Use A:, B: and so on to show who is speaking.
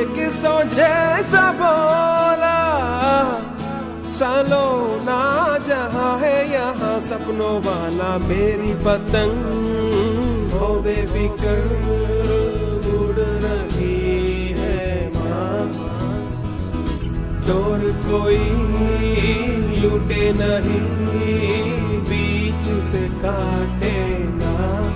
A: किसों जैसा बोला, सालों ना जहां है यहाँ सपनों वाला मेरी पतंग हो बेफिक्र उड़ रही है माँ। डोर कोई लूटे नहीं बीच से काटे ना।